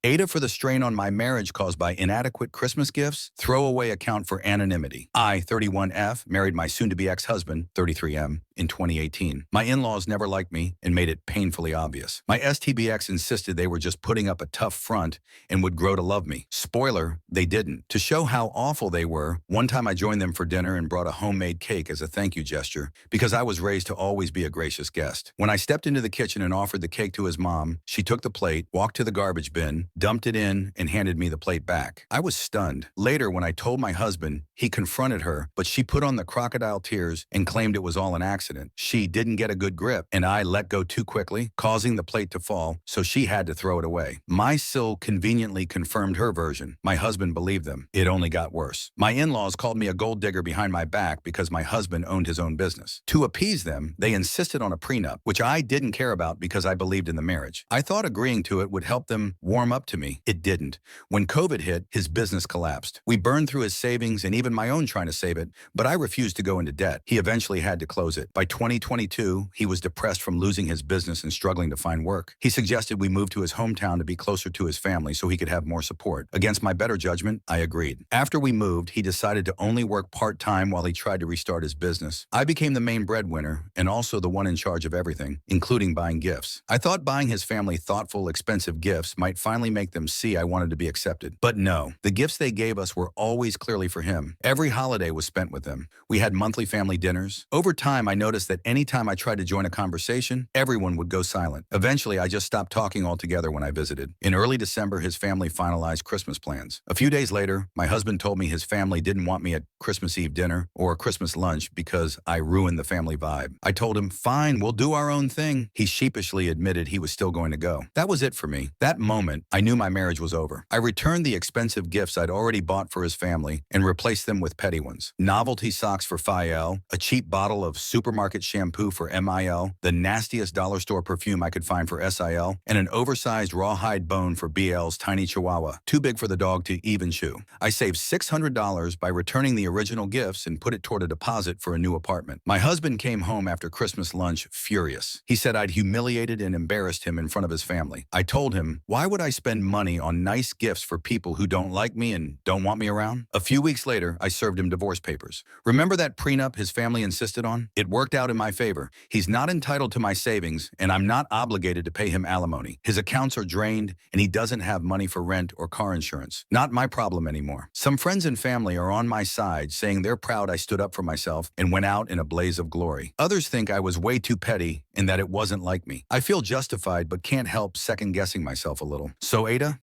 AITA for the strain on my marriage caused by inadequate Christmas gifts. Throwaway account for anonymity. I, 31F, married my soon-to-be ex-husband, 33M, in 2018. My in-laws never liked me and made it painfully obvious. My STBX insisted they were just putting up a tough front and would grow to love me. Spoiler, they didn't. To show how awful they were, one time I joined them for dinner and brought a homemade cake as a thank you gesture because I was raised to always be a gracious guest. When I stepped into the kitchen and offered the cake to his mom, she took the plate, walked to the garbage bin, dumped it in, and handed me the plate back. I was stunned. Later, when I told my husband, he confronted her, but she put on the crocodile tears and claimed it was all an accident. She didn't get a good grip, and I let go too quickly, causing the plate to fall, so she had to throw it away. My sill conveniently confirmed her version. My husband believed them. It only got worse. My in-laws called me a gold digger behind my back because my husband owned his own business. To appease them, they insisted on a prenup, which I didn't care about because I believed in the marriage. I thought agreeing to it would help them warm up to me. It didn't. When COVID hit, his business collapsed. We burned through his savings and even my own trying to save it, but I refused to go into debt. He eventually had to close it. By 2022, he was depressed from losing his business and struggling to find work. He suggested we move to his hometown to be closer to his family so he could have more support. Against my better judgment, I agreed. After we moved, he decided to only work part-time while he tried to restart his business. I became the main breadwinner and also the one in charge of everything, including buying gifts. I thought buying his family thoughtful, expensive gifts might finally make them see I wanted to be accepted. But no, the gifts they gave us were always clearly for him. Every holiday was spent with them. We had monthly family dinners. Over time, I noticed that anytime I tried to join a conversation, everyone would go silent. Eventually, I just stopped talking altogether when I visited. In early December, his family finalized Christmas plans. A few days later, my husband told me his family didn't want me at Christmas Eve dinner or Christmas lunch because I ruined the family vibe. I told him, fine, we'll do our own thing. He sheepishly admitted he was still going to go. That was it for me. That moment, I knew my marriage was over. I returned the expensive gifts I'd already bought for his family and replaced them with petty ones. Novelty socks for Phi-L, a cheap bottle of supermarket shampoo for MIL, the nastiest dollar store perfume I could find for SIL, and an oversized rawhide bone for BL's tiny chihuahua, too big for the dog to even chew. I saved $600 by returning the original gifts and put it toward a deposit for a new apartment. My husband came home after Christmas lunch furious. He said I'd humiliated and embarrassed him in front of his family. I told him, why would I spend money on nice gifts for people who don't like me and don't want me around? A few weeks later, I served him divorce papers. Remember that prenup his family insisted on? It worked out in my favor. He's not entitled to my savings, and I'm not obligated to pay him alimony. His accounts are drained, and he doesn't have money for rent or car insurance. Not my problem anymore. Some friends and family are on my side, saying they're proud I stood up for myself and went out in a blaze of glory. Others think I was way too petty and that it wasn't like me. I feel justified, but can't help second-guessing myself a little. So, AITA,